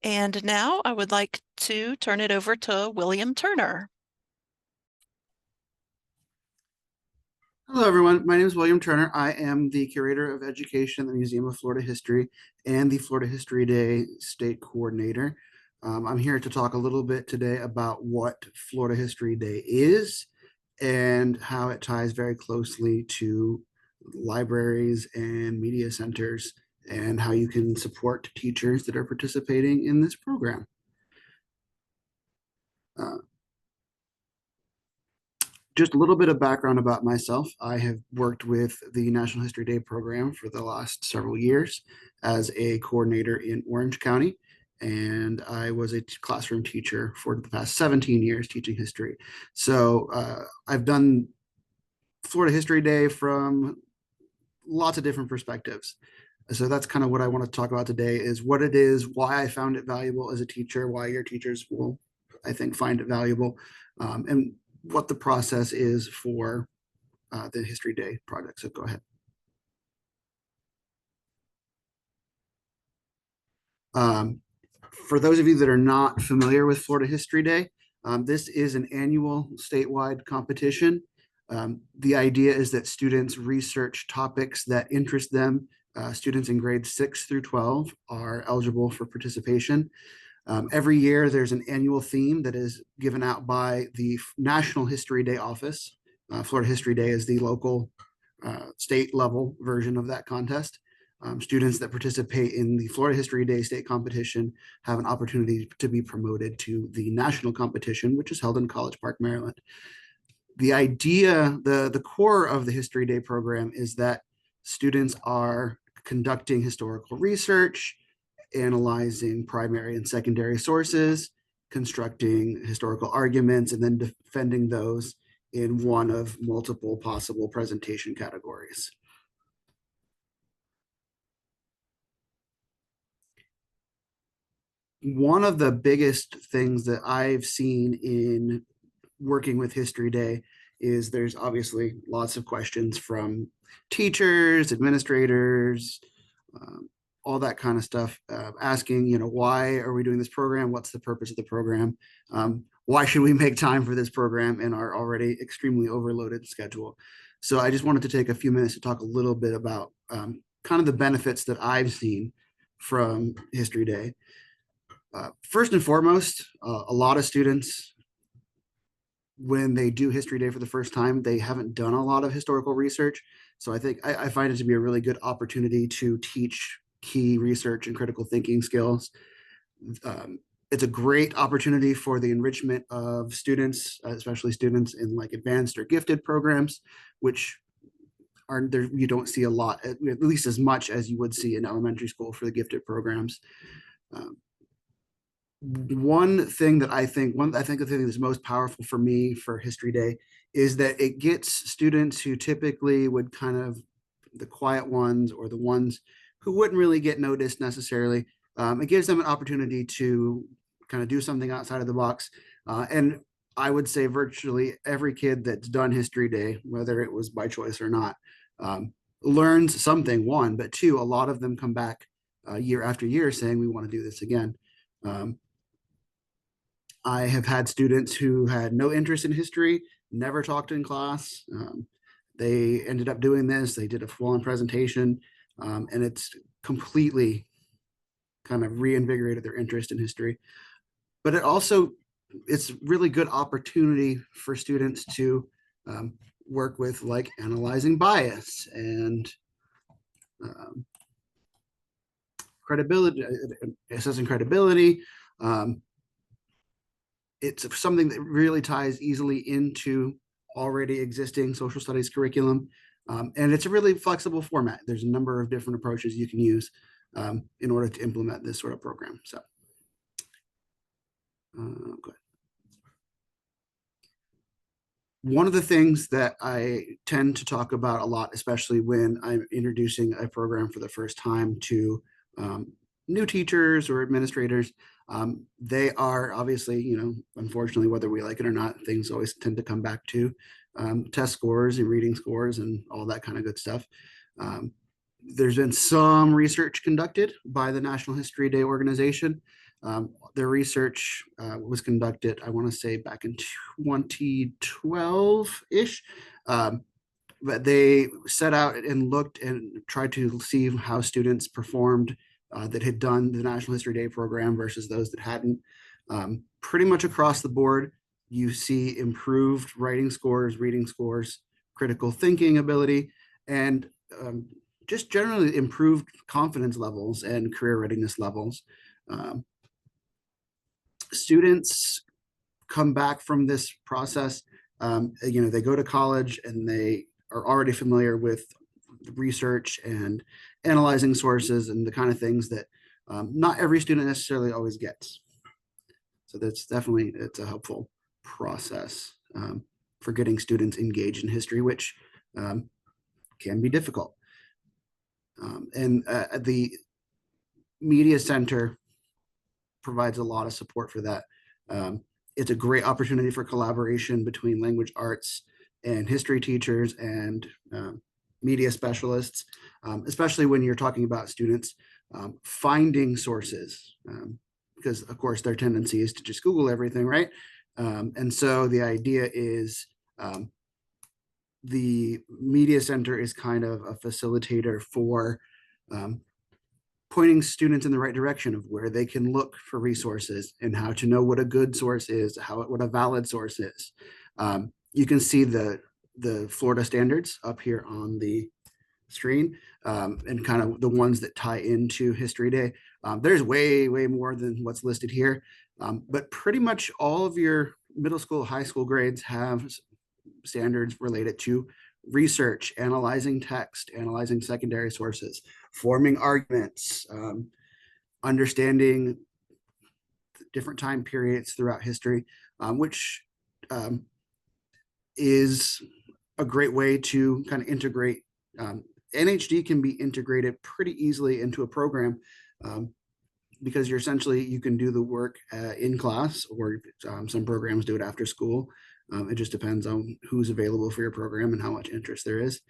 And now I would like to turn it over to William Turner. Hello, everyone. My name is William Turner. I am the Curator of Education at the Museum of Florida History and the Florida History Day State Coordinator. I'm here to talk a little bit today about what Florida History Day is and how it ties very closely to libraries and media centers and how you can support teachers that are participating in this program. Uh, just a little bit of background about myself. I have worked with the National History Day program for the last several years as a coordinator in Orange County. And I was a classroom teacher for the past 17 years teaching history. So I've done Florida History Day from lots of different perspectives. So that's kind of what I want to talk about today is what it is, why I found it valuable as a teacher, why your teachers will, I think, find it valuable, and what the process is for the History Day project. So go ahead. Um, for those of you that are not familiar with Florida History Day, this is an annual statewide competition. The idea is that students research topics that interest them. Students in grades 6 through 12 are eligible for participation. Every year, there's an annual theme that is given out by the National History Day office. Florida History Day is the local state level version of that contest. Students that participate in the Florida History Day state competition have an opportunity to be promoted to the national competition, which is held in College Park, Maryland. The idea, the core of the History Day program is that students are conducting historical research, analyzing primary and secondary sources, constructing historical arguments, and then defending those in one of multiple possible presentation categories. One of the biggest things that I've seen in working with History Day is there's obviously lots of questions from teachers, administrators, all that kind of stuff, asking, why are we doing this program? What's the purpose of the program? Why should we make time for this program in our already extremely overloaded schedule? So I just wanted to take a few minutes to talk a little bit about kind of the benefits that I've seen from History Day. First and foremost, a lot of students, when they do History Day for the first time, they haven't done a lot of historical research. So I think I find it to be a really good opportunity to teach key research and critical thinking skills. It's a great opportunity for the enrichment of students, especially students in like advanced or gifted programs, which are there, you don't see a lot, at least as much as you would see in elementary school for the gifted programs. One thing that I think the thing that's most powerful for me for History Day is that it gets students who typically would kind of the quiet ones or the ones who wouldn't really get noticed necessarily. It gives them an opportunity to kind of do something outside of the box. And I would say virtually every kid that's done History Day, whether it was by choice or not, learns something, one, but two, a lot of them come back year after year saying, we want to do this again. I have had students who had no interest in history, never talked in class. They ended up doing this. They did a full-on presentation, and it's completely kind of reinvigorated their interest in history. But it's really good opportunity for students to work with like analyzing bias and credibility, assessing credibility. It's something that really ties easily into already existing social studies curriculum. And it's a really flexible format. There's a number of different approaches you can use in order to implement this sort of program. So, go ahead. One of the things that I tend to talk about a lot, especially when I'm introducing a program for the first time to new teachers or administrators, they are obviously, unfortunately, whether we like it or not, things always tend to come back to test scores and reading scores and all that kind of good stuff. There's been some research conducted by the National History Day organization. Their research was conducted, I want to say, back in 2012-ish. But they set out and looked and tried to see how students performed that had done the National History Day program versus those that hadn't. Pretty much across the board, you see improved writing scores, reading scores, critical thinking ability, and just generally improved confidence levels and career readiness levels. Um, Students come back from this process. They go to college and they are already familiar with research and analyzing sources and the kind of things that not every student necessarily always gets. So it's a helpful process for getting students engaged in history, which can be difficult. And the Media Center provides a lot of support for that. It's a great opportunity for collaboration between language arts and history teachers and media specialists, especially when you're talking about students finding sources, because of course their tendency is to just Google everything, right? And so the idea is the Media Center is kind of a facilitator for pointing students in the right direction of where they can look for resources and how to know what a good source is, what a valid source is. You can see the Florida standards up here on the screen, and kind of the ones that tie into History Day. There's way more than what's listed here, but pretty much all of your middle school, high school grades have standards related to research, analyzing text, analyzing secondary sources, forming arguments, understanding different time periods throughout history, which is a great way to kind of integrate. NHD can be integrated pretty easily into a program because you can do the work in class, or some programs do it after school. It just depends on who's available for your program and how much interest there is.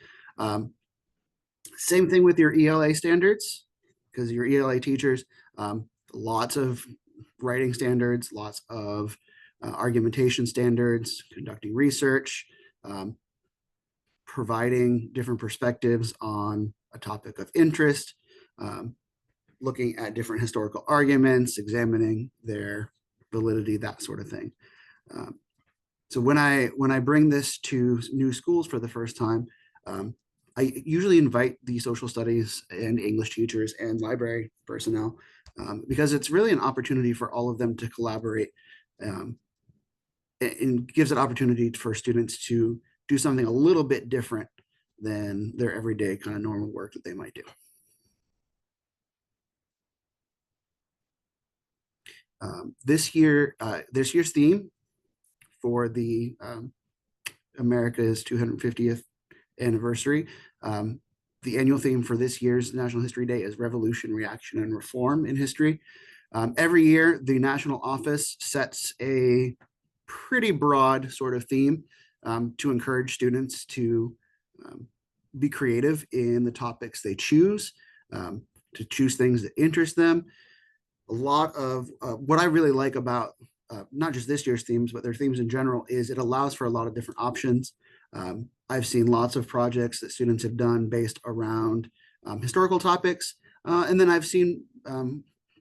Same thing with your ELA standards, because your ELA teachers, lots of writing standards, lots of argumentation standards, conducting research, providing different perspectives on a topic of interest, looking at different historical arguments, examining their validity, that sort of thing. So when I bring this to new schools for the first time, I usually invite the social studies and English teachers and library personnel, because it's really an opportunity for all of them to collaborate, and gives an opportunity for students to do something a little bit different than their everyday kind of normal work that they might do. This year's theme for the America's 250th anniversary, the annual theme for this year's National History Day is Revolution, Reaction, and Reform in History. Every year, the national office sets a pretty broad sort of theme to encourage students to be creative in the topics they choose, to choose things that interest them. A lot of what I really like about not just this year's themes, but their themes in general, is it allows for a lot of different options. I've seen lots of projects that students have done based around historical topics. And then I've seen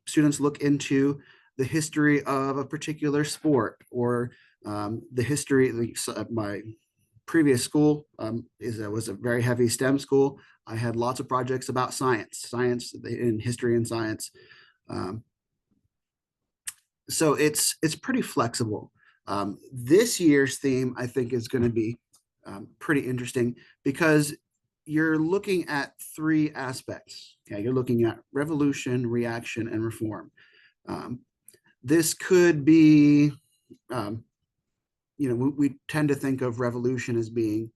students look into the history of a particular sport, or the history. My previous school was a very heavy STEM school. I had lots of projects about science in history and science. So it's pretty flexible. This year's theme, I think, is going to be pretty interesting, because you're looking at three aspects. Okay, you're looking at revolution, reaction, and reform. This could be, we tend to think of revolution as being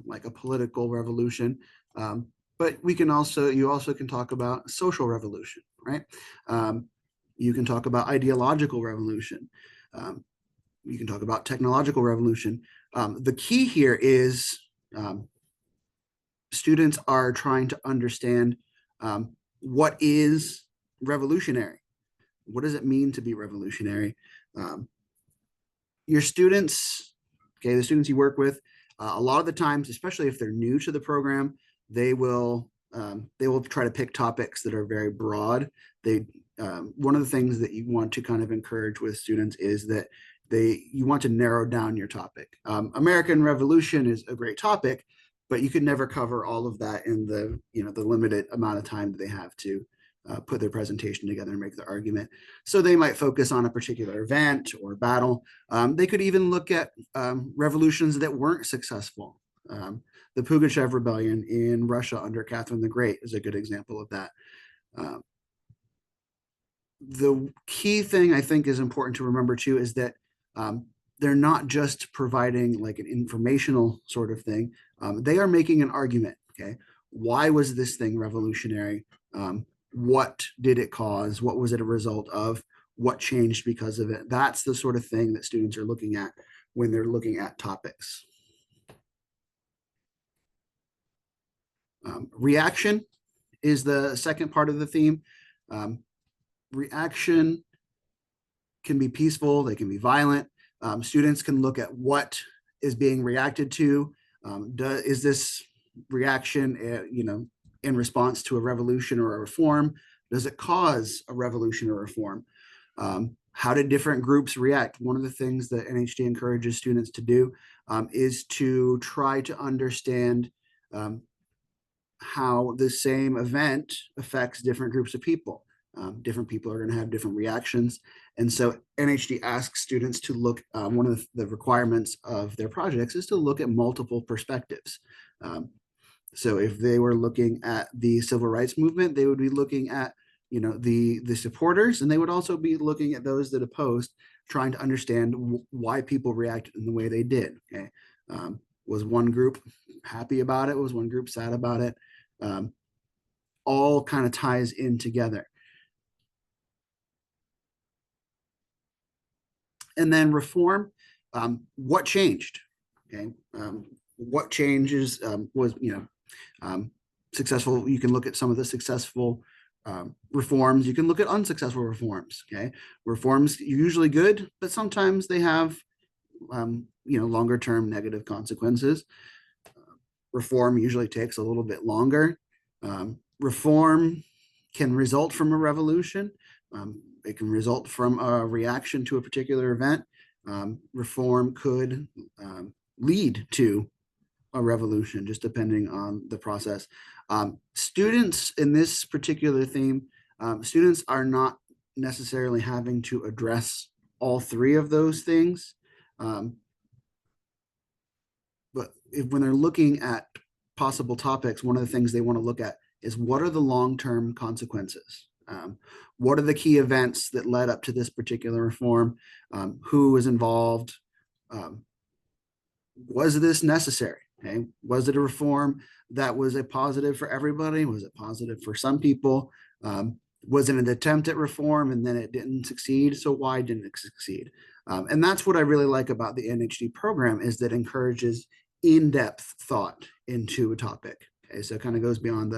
like a political revolution, but you also can talk about social revolution, right? You can talk about ideological revolution. You can talk about technological revolution. The key here is students are trying to understand what is revolutionary. What does it mean to be revolutionary? Um, your students, okay, the students you work with, a lot of the times, especially if they're new to the program, they will try to pick topics that are very broad. They One of the things that you want to kind of encourage with students is that you want to narrow down your topic. American Revolution is a great topic, but you could never cover all of that in the limited amount of time that they have to put their presentation together and make their argument. So they might focus on a particular event or battle. They could even look at revolutions that weren't successful. The Pugachev Rebellion in Russia under Catherine the Great is a good example of that. Um, the key thing I think is important to remember too is that they're not just providing like an informational sort of thing. They are making an argument. Okay, why was this thing revolutionary? What did it cause? What was it a result of? What changed because of it? That's the sort of thing that students are looking at when they're looking at topics. Reaction is the second part of the theme. Reaction can be peaceful, they can be violent. Students can look at what is being reacted to. Is this reaction, in response to a revolution or a reform? Does it cause a revolution or reform? How did different groups react? One of the things that NHD encourages students to do is to try to understand how the same event affects different groups of people. Different people are going to have different reactions. And so NHD asks students to look, one of the requirements of their projects is to look at multiple perspectives. So if they were looking at the civil rights movement, they would be looking at the supporters, and they would also be looking at those that opposed, trying to understand why people reacted in the way they did. Okay, was one group happy about it? Was one group sad about it? All kind of ties in together. And then reform, what changed? Okay, what changes was successful? You can look at some of the successful reforms. You can look at unsuccessful reforms. Okay, reforms usually good, but sometimes they have longer term negative consequences. Reform usually takes a little bit longer. Reform can result from a revolution. It can result from a reaction to a particular event. Reform could lead to a revolution, just depending on the process. Students in this particular theme, students are not necessarily having to address all three of those things. But when they're looking at possible topics, one of the things they want to look at is what are the long-term consequences? What are the key events that led up to this particular reform? Who was involved? Was this necessary? Okay. Was it a reform that was a positive for everybody? Was it positive for some people? Was it an attempt at reform and then it didn't succeed? So why didn't it succeed? And that's what I really like about the NHD program, is that encourages in-depth thought into a topic. Okay, so it kind of goes beyond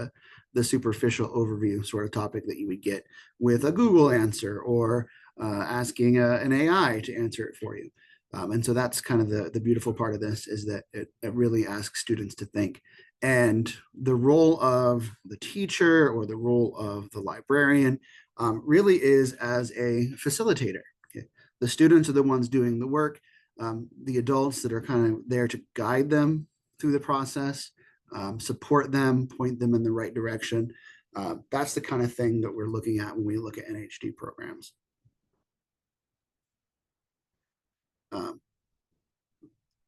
the superficial overview sort of topic that you would get with a Google answer or asking an AI to answer it for you. And so that's kind of the beautiful part of this, is that it really asks students to think. And the role of the teacher or the role of the librarian really is as a facilitator. Okay? The students are the ones doing the work. The adults that are kind of there to guide them through the process, support them, point them in the right direction. That's the kind of thing that we're looking at when we look at NHD programs.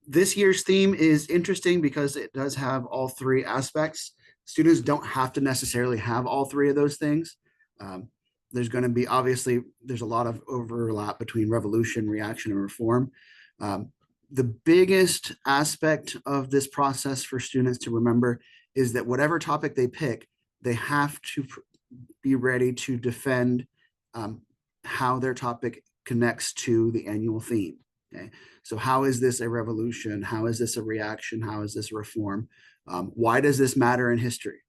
This year's theme is interesting because it does have all three aspects. Students don't have to necessarily have all three of those things. There's going to be, obviously, there's a lot of overlap between revolution, reaction, and reform. The biggest aspect of this process for students to remember is that whatever topic they pick, they have to be ready to defend how their topic connects to the annual theme. Okay, so how is this a revolution? How is this a reaction? How is this a reform? Why does this matter in history?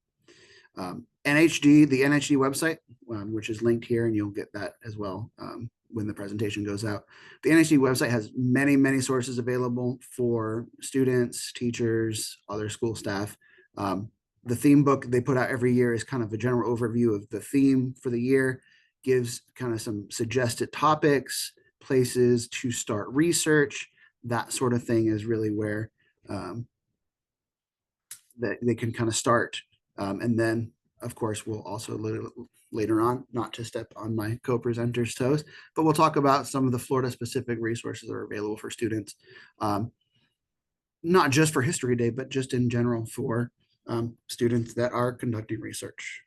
NHD, the NHD website, which is linked here, and you'll get that as well when the presentation goes out. The NHD website has many, many sources available for students, teachers, other school staff. The theme book they put out every year is kind of a general overview of the theme for the year, gives kind of some suggested topics, places to start research. That sort of thing is really where that they can kind of start. And then, of course, we'll also later on, not to step on my co-presenter's toes, but we'll talk about some of the Florida specific resources that are available for students, not just for History Day, but just in general for students that are conducting research.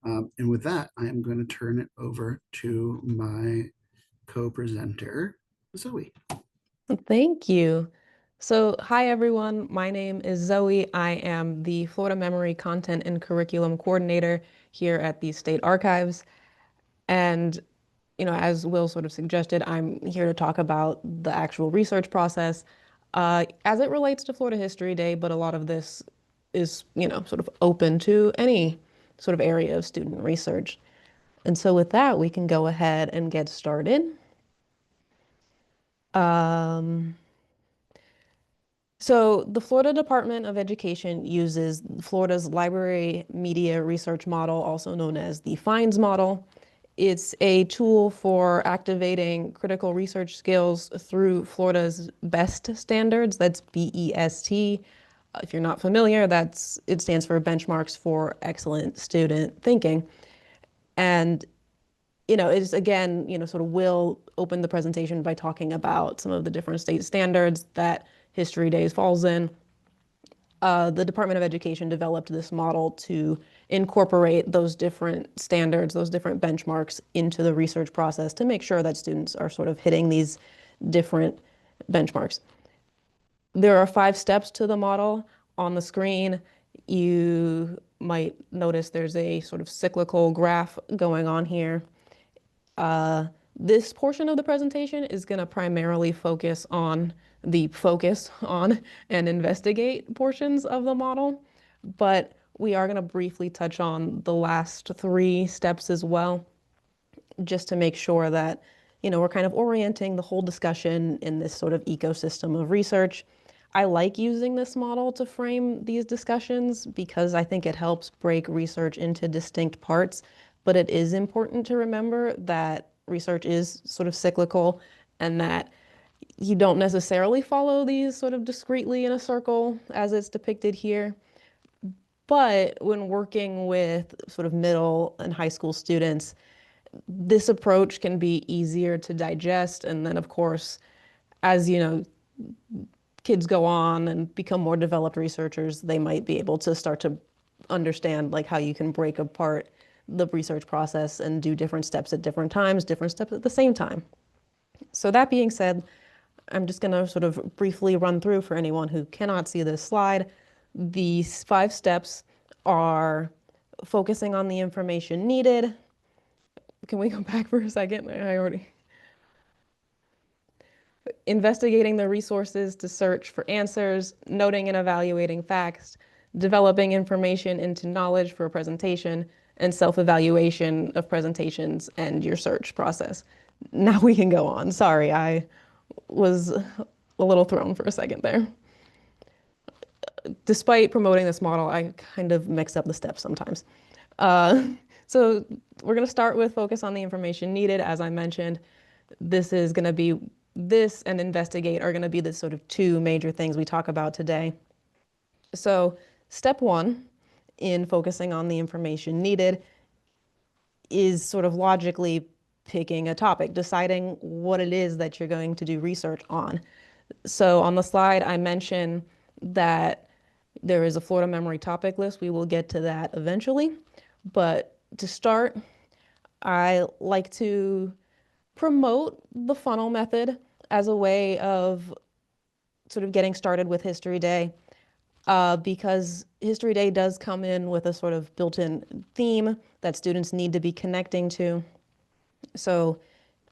And with that, I am going to turn it over to my co-presenter, Zoe. Thank you. So, hi everyone. My name is Zoe. I am the Florida Memory Content and Curriculum Coordinator here at the State Archives. And, as Will sort of suggested, I'm here to talk about the actual research process as it relates to Florida History Day, but a lot of this is, sort of open to any sort of area of student research. And so with that, we can go ahead and get started. So the Florida Department of Education uses Florida's Library Media Research Model, also known as the FINDS model. It's a tool for activating critical research skills through Florida's BEST standards. That's BEST. If you're not familiar, it stands for Benchmarks for Excellent Student Thinking. And it's again, sort of will open the presentation by talking about some of the different state standards that History Days falls in. The Department of Education developed this model to incorporate those different standards, those different benchmarks into the research process to make sure that students are sort of hitting these different benchmarks. There are 5 steps to the model. On the screen, you might notice there's a sort of cyclical graph going on here. This portion of the presentation is going to primarily focus on and investigate portions of the model, but we are going to briefly touch on the last 3 steps as well, just to make sure that, we're kind of orienting the whole discussion in this sort of ecosystem of research. I like using this model to frame these discussions because I think it helps break research into distinct parts, but it is important to remember that research is sort of cyclical and that you don't necessarily follow these sort of discretely in a circle as it's depicted here. But when working with sort of middle and high school students, this approach can be easier to digest. And then, of course, as kids go on and become more developed researchers, they might be able to start to understand like how you can break apart the research process and do different steps at different times, different steps at the same time. So that being said, I'm just going to sort of briefly run through for anyone who cannot see this slide. These 5 steps are focusing on the information needed. Can we go back for a second? Investigating the resources to search for answers, noting and evaluating facts, developing information into knowledge for a presentation, and self-evaluation of presentations and your search process. Now we can go on. Sorry, I was a little thrown for a second there. Despite promoting this model, I kind of mix up the steps sometimes. So we're going to start with focus on the information needed. As I mentioned, this and investigate are going to be the sort of 2 major things we talk about today. So step 1 in focusing on the information needed is sort of logically picking a topic, deciding what it is that you're going to do research on. So on the slide, I mentioned that there is a Florida memory topic list. We will get to that eventually. But to start, I like to promote the funnel method as a way of sort of getting started with History Day, because History Day does come in with a sort of built-in theme that students need to be connecting to. So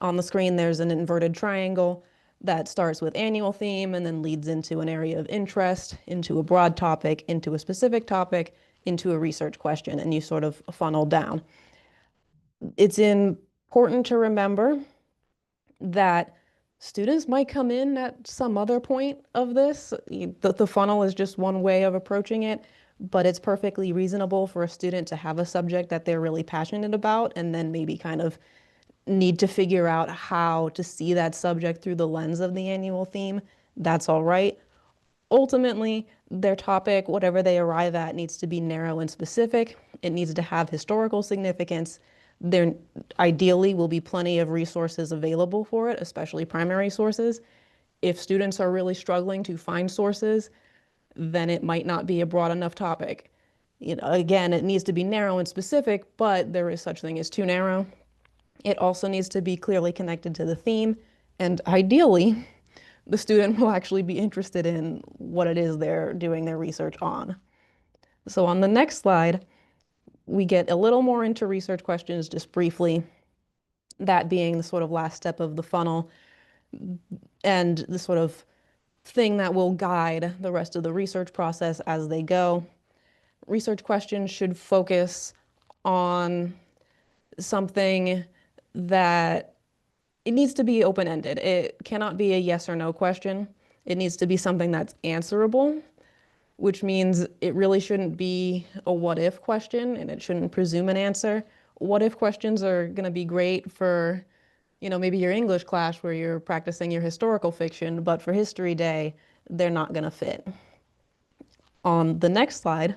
on the screen, there's an inverted triangle. that starts with annual theme and then leads into an area of interest, into a broad topic, into a specific topic, into a research question, and you sort of funnel down. It's important to remember that students might come in at some other point of this. The funnel is just one way of approaching it, but it's perfectly reasonable for a student to have a subject that they're really passionate about and then maybe kind of need to figure out how to see that subject through the lens of the annual theme. That's all right. Ultimately, their topic, whatever they arrive at, needs to be narrow and specific. It needs to have historical significance. There ideally will be plenty of resources available for it, especially primary sources. If students are really struggling to find sources, then it might not be a broad enough topic. Again, it needs to be narrow and specific, but there is such thing as too narrow. It also needs to be clearly connected to the theme, and ideally, the student will actually be interested in what it is they're doing their research on. So on the next slide, we get a little more into research questions just briefly, that being the sort of last step of the funnel and the sort of thing that will guide the rest of the research process as they go. Research questions should focus on something that it needs to be open-ended. It cannot be a yes or no question. It needs to be something that's answerable, which means it really shouldn't be a what if question and it shouldn't presume an answer. What if questions are going to be great for, maybe your English class where you're practicing your historical fiction, but for History Day, they're not going to fit. On the next slide,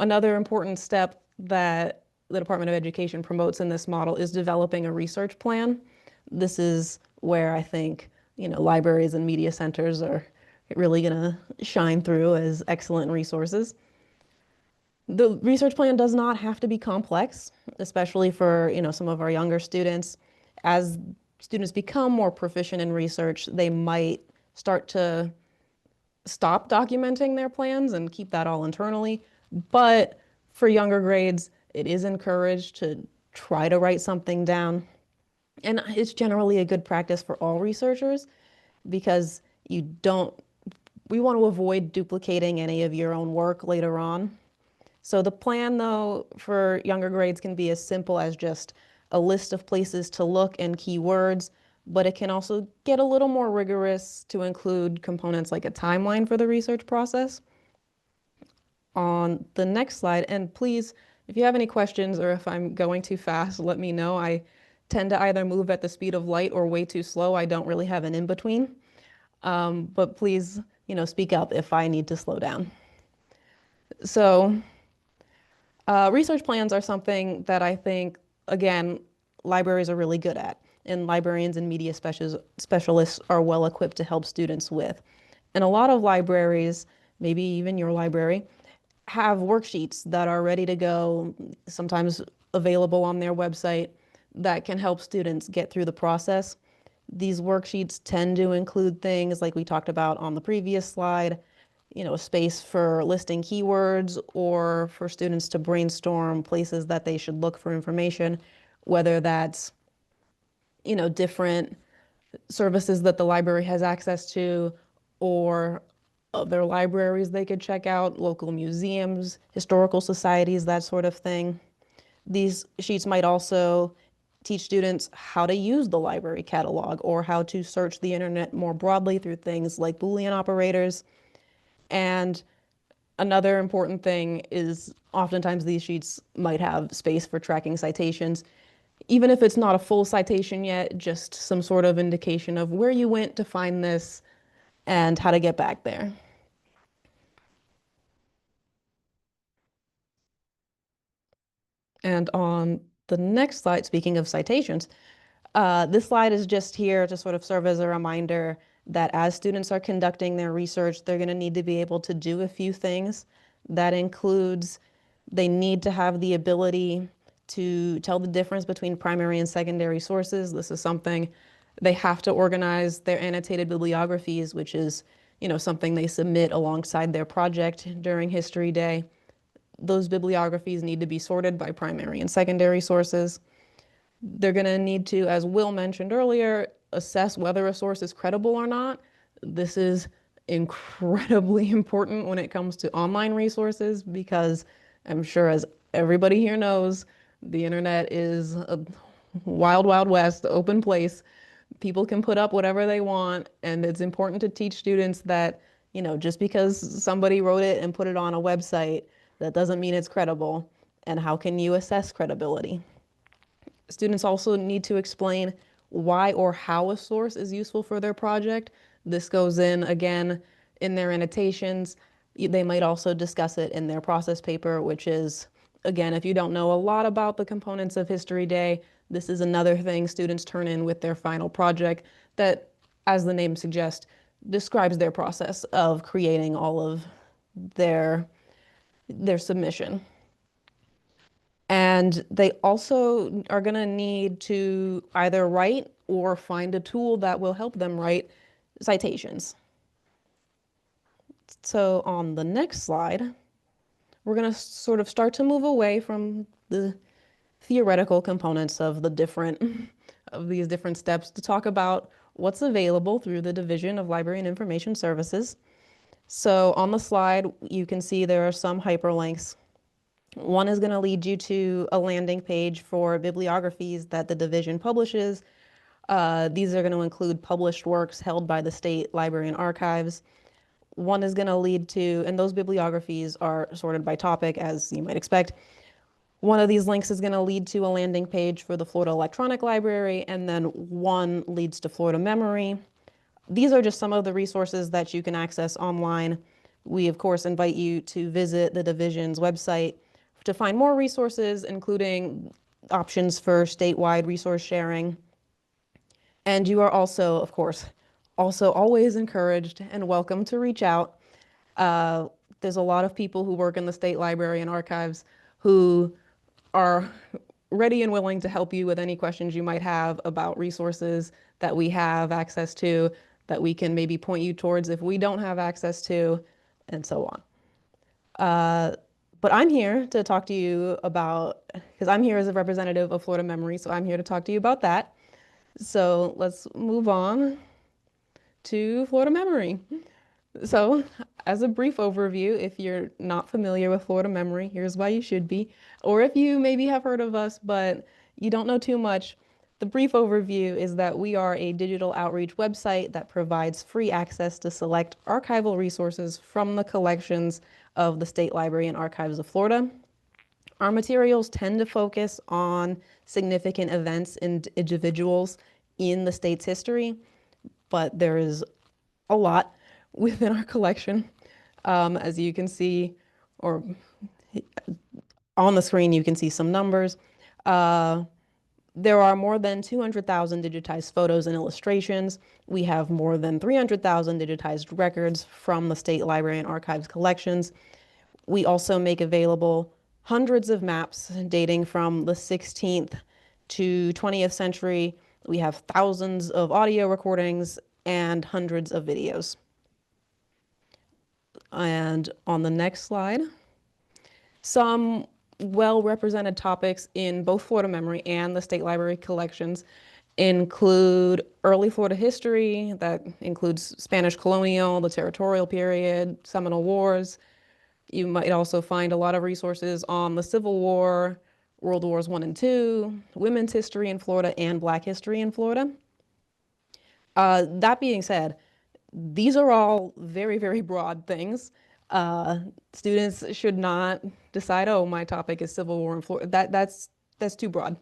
another important step that the Department of Education promotes in this model is developing a research plan. This is where I think, libraries and media centers are really going to shine through as excellent resources. The research plan does not have to be complex, especially for, some of our younger students. As students become more proficient in research, they might start to stop documenting their plans and keep that all internally. But for younger grades, it is encouraged to try to write something down. And it's generally a good practice for all researchers because we want to avoid duplicating any of your own work later on. So the plan, though, for younger grades can be as simple as just a list of places to look and keywords, but it can also get a little more rigorous to include components like a timeline for the research process. On the next slide, and please, if you have any questions or if I'm going too fast, let me know. I tend to either move at the speed of light or way too slow. I don't really have an in-between. But please, speak up if I need to slow down. So research plans are something that I think, again, libraries are really good at, and librarians and media specialists are well equipped to help students with. And a lot of libraries, maybe even your library, have worksheets that are ready to go, sometimes available on their website, that can help students get through the process. These worksheets tend to include things like we talked about on the previous slide, a space for listing keywords or for students to brainstorm places that they should look for information, whether that's, different services that the library has access to or other libraries they could check out, local museums, historical societies, that sort of thing. These sheets might also teach students how to use the library catalog or how to search the internet more broadly through things like Boolean operators. And another important thing is oftentimes these sheets might have space for tracking citations. Even if it's not a full citation yet, just some sort of indication of where you went to find this and how to get back there. And on the next slide, speaking of citations, this slide is just here to sort of serve as a reminder that as students are conducting their research, they're going to need to be able to do a few things. That includes they need to have the ability to tell the difference between primary and secondary sources. This is something they have to organize their annotated bibliographies, which is, something they submit alongside their project during History Day. Those bibliographies need to be sorted by primary and secondary sources. They're going to need to, as Will mentioned earlier, assess whether a source is credible or not. This is incredibly important when it comes to online resources because I'm sure, as everybody here knows, the internet is a wild, wild west, open place. People can put up whatever they want, and it's important to teach students that, just because somebody wrote it and put it on a website, that doesn't mean it's credible. And how can you assess credibility? Students also need to explain why or how a source is useful for their project. This goes in, again, in their annotations. They might also discuss it in their process paper, which is, again, if you don't know a lot about the components of History Day, this is another thing students turn in with their final project that, as the name suggests, describes their process of creating all of their submission. And they also are going to need to either write or find a tool that will help them write citations. So on the next slide, we're going to sort of start to move away from the theoretical components of these different steps to talk about what's available through the Division of Library and Information Services. So on the slide, you can see there are some hyperlinks. One is going to lead you to a landing page for bibliographies that the division publishes. These are going to include published works held by the State Library and Archives. One is going to lead to, and those bibliographies are sorted by topic, as you might expect. One of these links is going to lead to a landing page for the Florida Electronic Library, and then one leads to Florida Memory. These are just some of the resources that you can access online. We, of course, invite you to visit the division's website to find more resources, including options for statewide resource sharing. And you are also, of course, always encouraged and welcome to reach out. There's a lot of people who work in the State Library and Archives who are ready and willing to help you with any questions you might have about resources that we have access to, that we can maybe point you towards if we don't have access to, and so on. But I'm here to talk to you about, because I'm here as a representative of Florida Memory, so I'm here to talk to you about that. So let's move on to Florida Memory. So as a brief overview, if you're not familiar with Florida Memory, here's why you should be. Or if you maybe have heard of us, but you don't know too much, the brief overview is that we are a digital outreach website that provides free access to select archival resources from the collections of the State Library and Archives of Florida. Our materials tend to focus on significant events and individuals in the state's history, but there is a lot within our collection. As you can see, or on the screen, you can see some numbers. There are more than 200,000 digitized photos and illustrations. We have more than 300,000 digitized records from the State Library and Archives collections. We also make available hundreds of maps dating from the 16th to 20th century. We have thousands of audio recordings and hundreds of videos. And on the next slide, some well-represented topics in both Florida Memory and the State Library collections include early Florida history, that includes Spanish colonial, the territorial period, Seminole Wars. You might also find a lot of resources on the Civil War, World Wars I and II, women's history in Florida, and Black history in Florida. That being said, these are all very, very broad things. Students should not decide, oh, my topic is Civil War in Florida. That's too broad.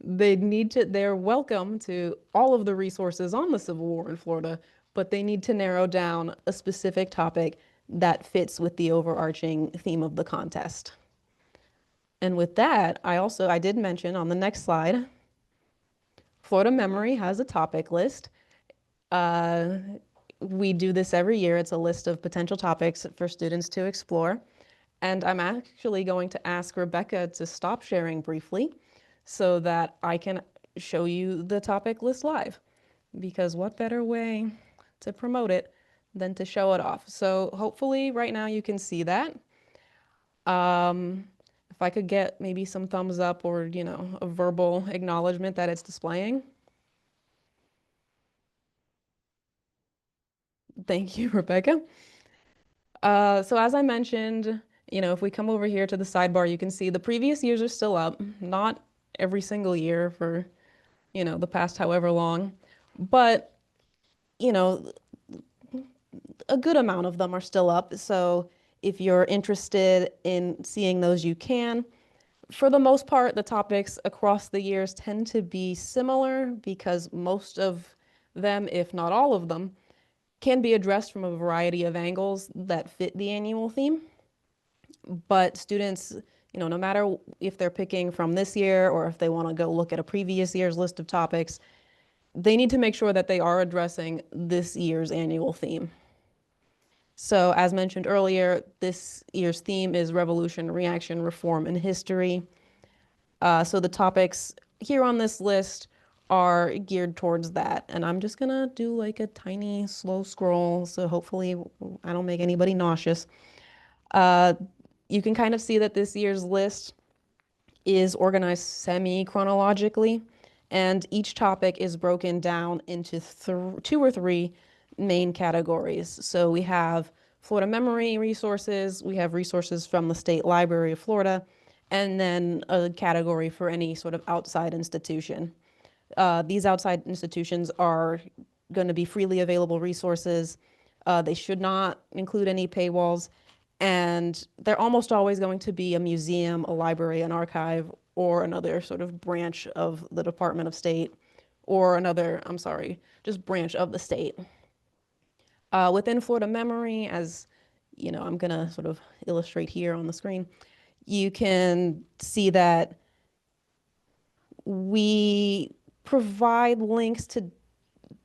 They're welcome to all of the resources on the Civil War in Florida, but they need to narrow down a specific topic that fits with the overarching theme of the contest. And with that, I did mention on the next slide, Florida Memory has a topic list. We do this every year. It's a list of potential topics for students to explore. And I'm actually going to ask Rebecca to stop sharing briefly so that I can show you the topic list live. Because what better way to promote it than to show it off? So hopefully right now you can see that. If I could get maybe some thumbs up or, a verbal acknowledgement that it's displaying. Thank you, Rebecca. So as I mentioned, if we come over here to the sidebar, you can see the previous years are still up, not every single year for, the past however long, but, you know, a good amount of them are still up. So if you're interested in seeing those, you can. For the most part, the topics across the years tend to be similar because most of them, if not all of them, can be addressed from a variety of angles that fit the annual theme. But students, no matter if they're picking from this year or if they want to go look at a previous year's list of topics, they need to make sure that they are addressing this year's annual theme. So as mentioned earlier, this year's theme is Revolution, Reaction, Reform, and History. So the topics here on this list are geared towards that. And I'm just gonna do like a tiny slow scroll, so hopefully I don't make anybody nauseous. You can kind of see that this year's list is organized semi-chronologically, and each topic is broken down into two or three main categories. So we have Florida memory resources, we have resources from the State Library of Florida, and then a category for any sort of outside institution. These outside institutions are going to be freely available resources. They should not include any paywalls, and they're almost always going to be a museum, a library, an archive, or another sort of branch of the Department of State, or another, I'm sorry, just branch of the state. Within Florida Memory, as I'm gonna sort of illustrate here on the screen, you can see that we provide links to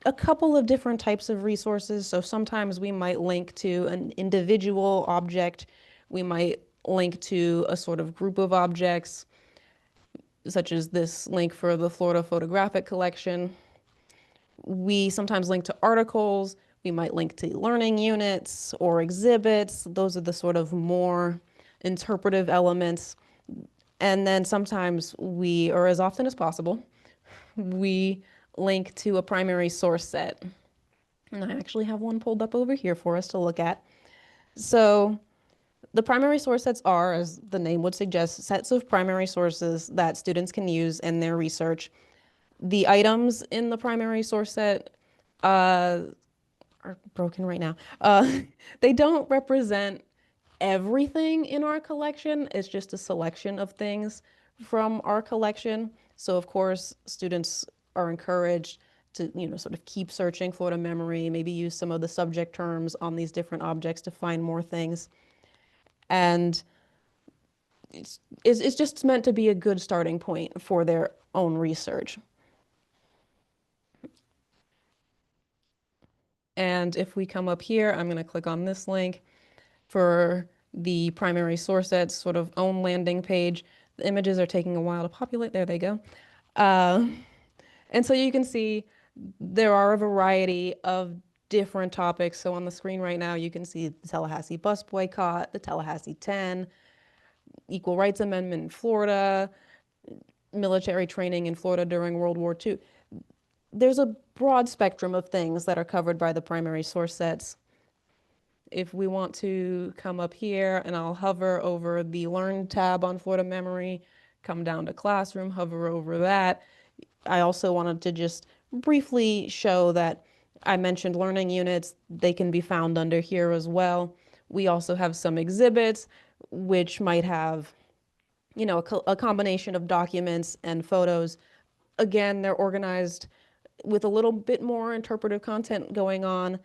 a couple of different types of resources. So sometimes we might link to an individual object. We might link to a sort of group of objects, such as this link for the Florida Photographic Collection. We sometimes link to articles. We might link to learning units or exhibits. Those are the sort of more interpretive elements. And then sometimes we, or as often as possible, we link to a primary source set. And I actually have one pulled up over here for us to look at. So the primary source sets are, as the name would suggest, sets of primary sources that students can use in their research. The items in the primary source set are broken right now. They don't represent everything in our collection. It's just a selection of things from our collection. So of course, students are encouraged to, sort of keep searching Florida memory, maybe use some of the subject terms on these different objects to find more things. And it's just meant to be a good starting point for their own research. And if we come up here, I'm going to click on this link for the primary source set's sort of own landing page. The images are taking a while to populate. There they go. And so you can see there are a variety of different topics. So on the screen right now, you can see the Tallahassee bus boycott, the Tallahassee 10, Equal Rights Amendment in Florida, military training in Florida during World War II. There's a broad spectrum of things that are covered by the primary source sets. If we want to come up here, and I'll hover over the Learn tab on Florida Memory, come down to Classroom, hover over that. I also wanted to just briefly show that I mentioned learning units. They can be found under here as well. We also have some exhibits, which might have, a combination of documents and photos. Again, they're organized with a little bit more interpretive content going on.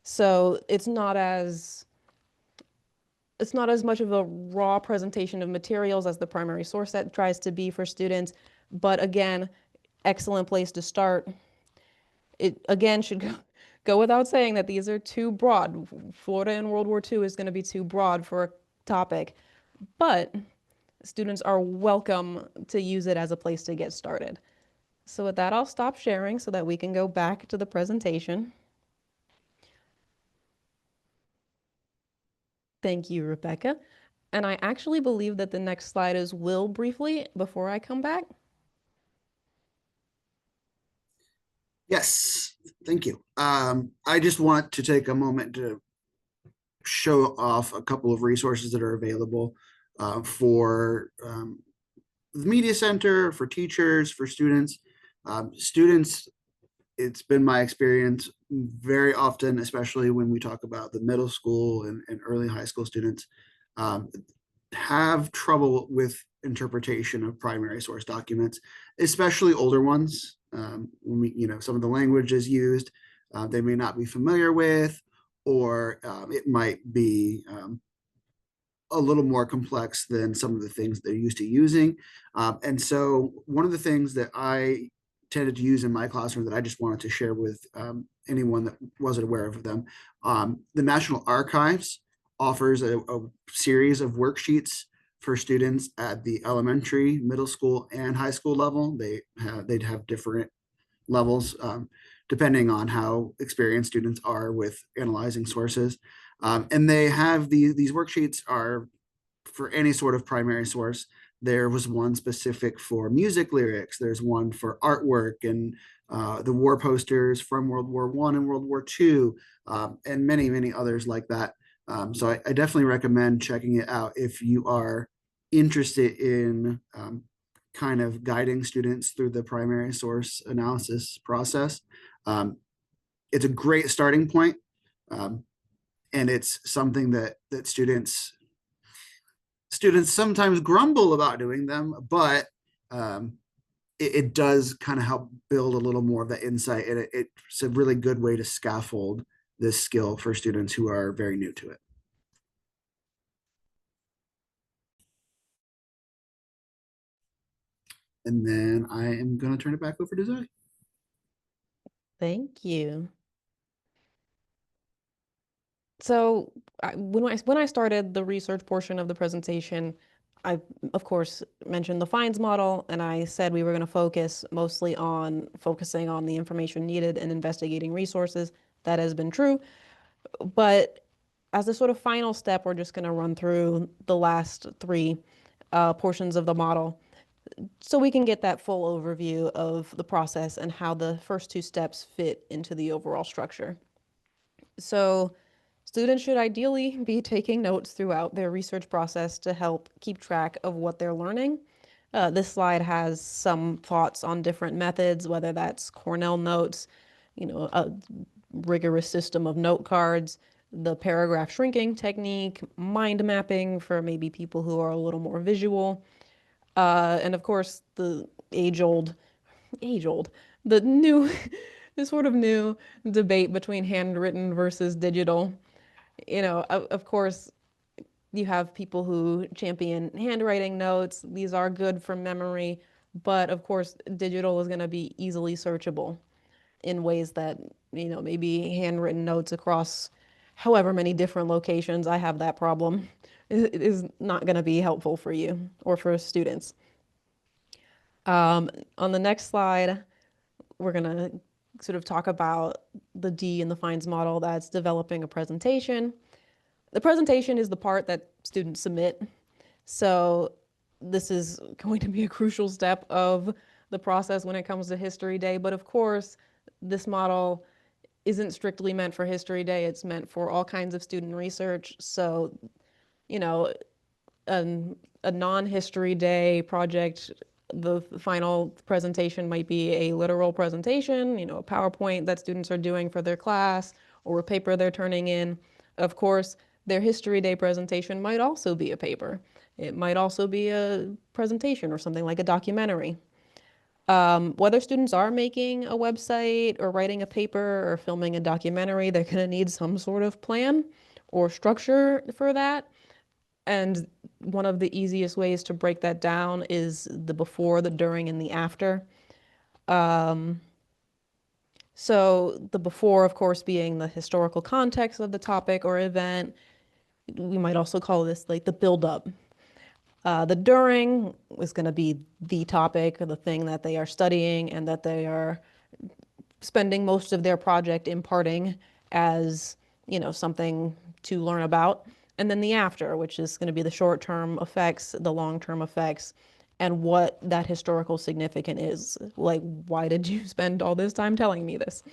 So it's not as much of a raw presentation of materials as the primary source set tries to be for students. But again, excellent place to start. It again should go without saying that these are too broad. Florida in World War II is going to be too broad for a topic, but students are welcome to use it as a place to get started. So with that, I'll stop sharing so that we can go back to the presentation. Thank you, Rebecca. And I actually believe that the next slide is will briefly before I come back. Yes, thank you. I just want to take a moment to show off a couple of resources that are available for the Media Center, for teachers, for students. Students, it's been my experience very often, especially when we talk about the middle school and early high school students, um, have trouble with interpretation of primary source documents, especially older ones. When some of the language is used, they may not be familiar with, or it might be a little more complex than some of the things they're used to using. And so one of the things that I tended to use in my classroom that I just wanted to share with anyone that wasn't aware of them, the National Archives offers a series of worksheets for students at the elementary, middle school, and high school level. They'd have different levels depending on how experienced students are with analyzing sources. And they have these worksheets are for any sort of primary source. There was one specific for music lyrics. There's one for artwork and the war posters from World War I and World War II, and many, many others like that. So I definitely recommend checking it out if you are interested in kind of guiding students through the primary source analysis process. Um, it's a great starting point, and it's something that students sometimes grumble about doing them, but it does kind of help build a little more of that insight, and it's a really good way to scaffold this skill for students who are very new to it. And then I am going to turn it back over to Zoe. Thank you. So when I started the research portion of the presentation, I, of course, mentioned the FINDS model, and I said we were going to focus mostly on focusing on the information needed and investigating resources. That has been true. But as a sort of final step, we're just going to run through the last three portions of the model so we can get that full overview of the process and how the first two steps fit into the overall structure. So students should ideally be taking notes throughout their research process to help keep track of what they're learning. This slide has some thoughts on different methods, whether that's Cornell notes, a rigorous system of note cards, the paragraph shrinking technique, mind mapping for maybe people who are a little more visual, and of course the age-old, the new, the sort of new debate between handwritten versus digital. Of course, you have people who champion handwriting notes. These are good for memory, but of course, digital is going to be easily searchable in ways that, maybe handwritten notes across however many different locations, I have that problem, is not going to be helpful for you or for students. On the next slide, we're going to sort of talk about the D in the FINDS model. That's developing a presentation. The presentation is the part that students submit. So this is going to be a crucial step of the process when it comes to History Day. But of course, this model isn't strictly meant for History Day. It's meant for all kinds of student research. So, a non-History Day project, the final presentation might be a literal presentation, a PowerPoint that students are doing for their class or a paper they're turning in. Of course, their History Day presentation might also be a paper. It might also be a presentation or something like a documentary. Whether students are making a website or writing a paper or filming a documentary, they're going to need some sort of plan or structure for that. And one of the easiest ways to break that down is the before, the during, and the after. So the before, of course, being the historical context of the topic or event. We might also call this like the build-up. The during is going to be the topic or the thing that they are studying and that they are spending most of their project imparting as, something to learn about. and then the after, which is going to be the short-term effects, the long-term effects, and what that historical significance is. Like, why did you spend all this time telling me this?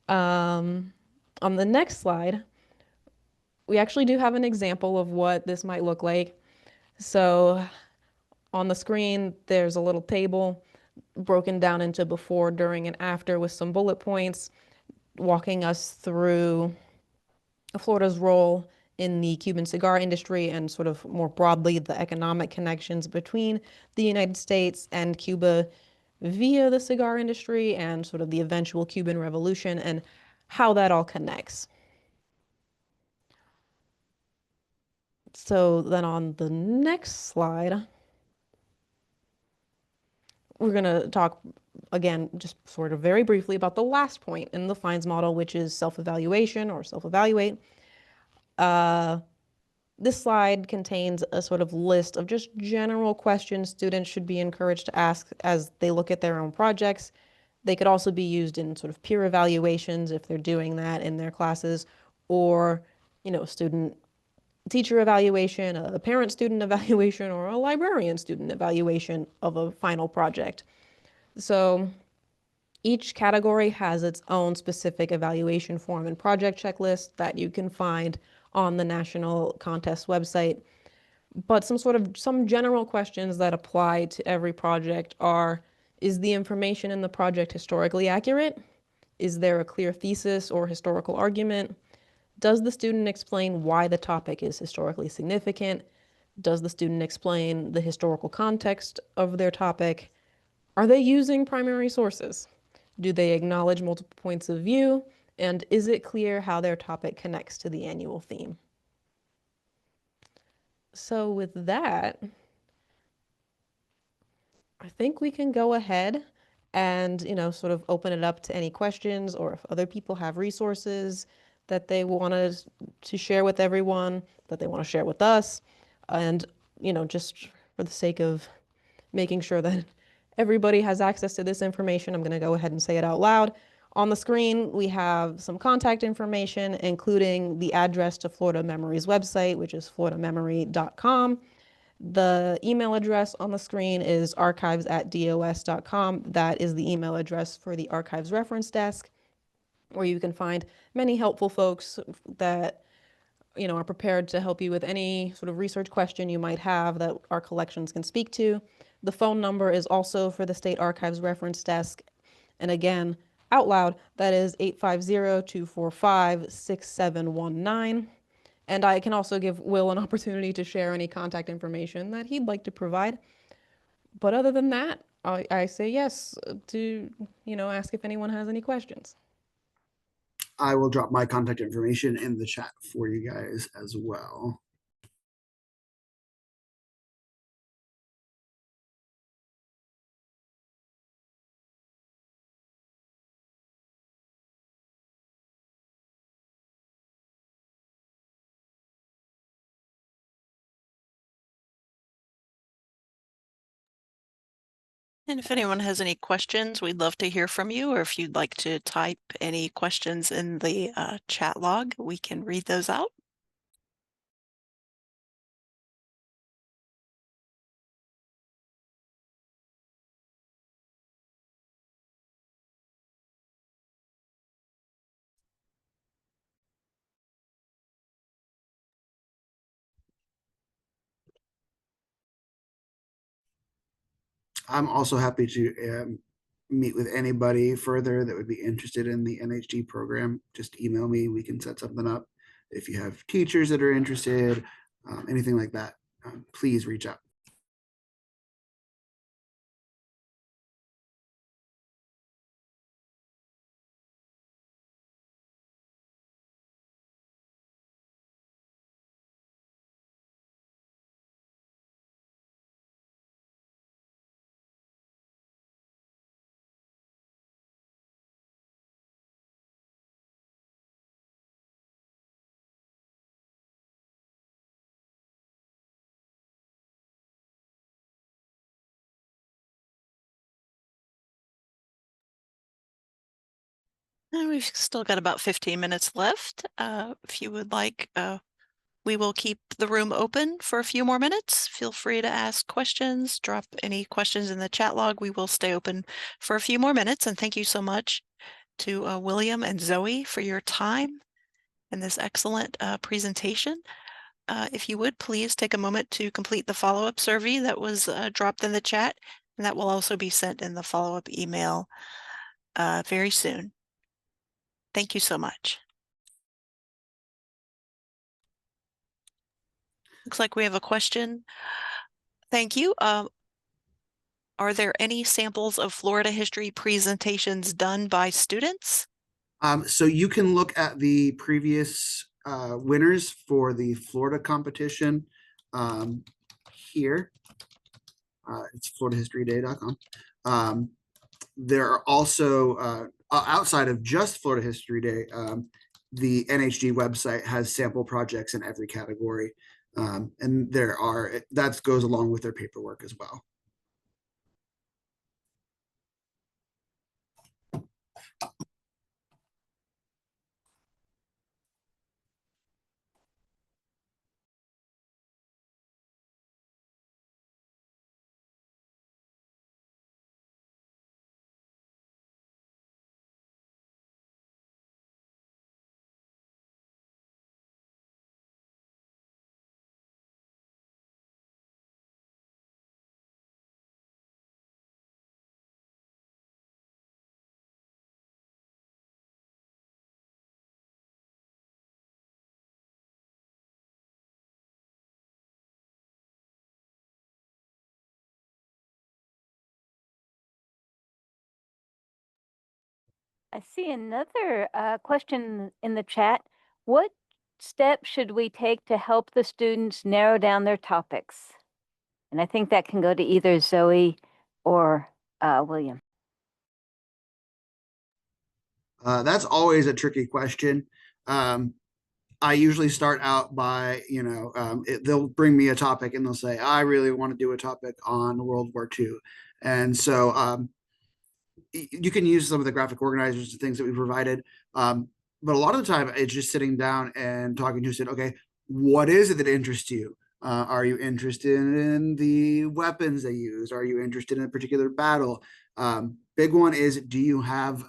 On the next slide, we actually do have an example of what this might look like. So on the screen, there's a little table broken down into before, during, and after with some bullet points walking us through Florida's role in the Cuban cigar industry and sort of more broadly the economic connections between the United States and Cuba via the cigar industry and sort of the eventual Cuban Revolution and how that all connects. So then on the next slide, we're going to talk again, just sort of very briefly about the last point in the FINES model, which is self-evaluation or self-evaluate. This slide contains a sort of list of just general questions students should be encouraged to ask as they look at their own projects. They could also be used in sort of peer evaluations if they're doing that in their classes, or, you know, student teacher evaluation, a parent student evaluation, or a librarian student evaluation of a final project. So each category has its own specific evaluation form and project checklist that you can find on the national contest website. But some general questions that apply to every project are, is the information in the project historically accurate? Is there a clear thesis or historical argument? Does the student explain why the topic is historically significant? Does the student explain the historical context of their topic? Are they using primary sources? Do they acknowledge multiple points of view? And is it clear how their topic connects to the annual theme? So with that, I think we can go ahead and, you know, sort of open it up to any questions, or if other people have resources that they wanted to share with everyone, that they want to share with us. And, you know, just for the sake of making sure that everybody has access to this information, I'm going to go ahead and say it out loud. On the screen, we have some contact information, including the address to Florida Memory's website, which is floridamemory.com. The email address on the screen is archives@dos.com. That is the email address for the Archives Reference Desk, where you can find many helpful folks that, you know, are prepared to help you with any sort of research question you might have that our collections can speak to. The phone number is also for the State Archives Reference Desk. And again, out loud, that is 850-245-6719. And I can also give Will an opportunity to share any contact information that he'd like to provide. But other than that, I say yes to, you know, ask if anyone has any questions. I will drop my contact information in the chat for you guys as well. And if anyone has any questions, we'd love to hear from you, or if you'd like to type any questions in the chat log, we can read those out. I'm also happy to meet with anybody further that would be interested in the NHG program. Just email me. We can set something up. If you have teachers that are interested, anything like that, please reach out. And we've still got about 15 minutes left. If you would like We will keep the room open for a few more minutes. Feel free to ask questions, drop any questions in the chat log. We will stay open for a few more minutes. And thank you so much to William and Zoe for your time and this excellent presentation. If you would, please take a moment to complete the follow-up survey that was dropped in the chat, and that will also be sent in the follow-up email very soon. Thank you so much. Looks like we have a question. Thank you. Are there any samples of Florida history presentations done by students? So you can look at the previous winners for the Florida competition here. It's floridahistoryday.com. There are also, outside of just Florida History Day, the NHG website has sample projects in every category. And that goes along with their paperwork as well. I see another question in the chat. What steps should we take to help the students narrow down their topics? And I think that can go to either Zoe or William. That's always a tricky question. I usually start out by, they'll bring me a topic and they'll say, I really want to do a topic on World War II. And so you can use some of the graphic organizers and things that we provided. But a lot of the time it's just sitting down and talking to students. Okay, what is it that interests you? Are you interested in the weapons they use? Are you interested in a particular battle? Big one is, do you have,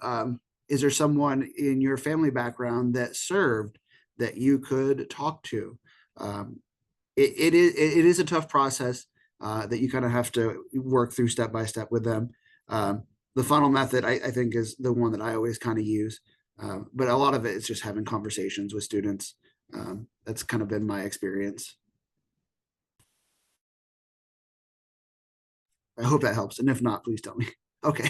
is there someone in your family background that served that you could talk to? It is a tough process that you kind of have to work through step by step with them. The funnel method, I think, is the one that I always kind of use. But a lot of it is just having conversations with students. That's kind of been my experience. I hope that helps. And if not, please tell me. Okay.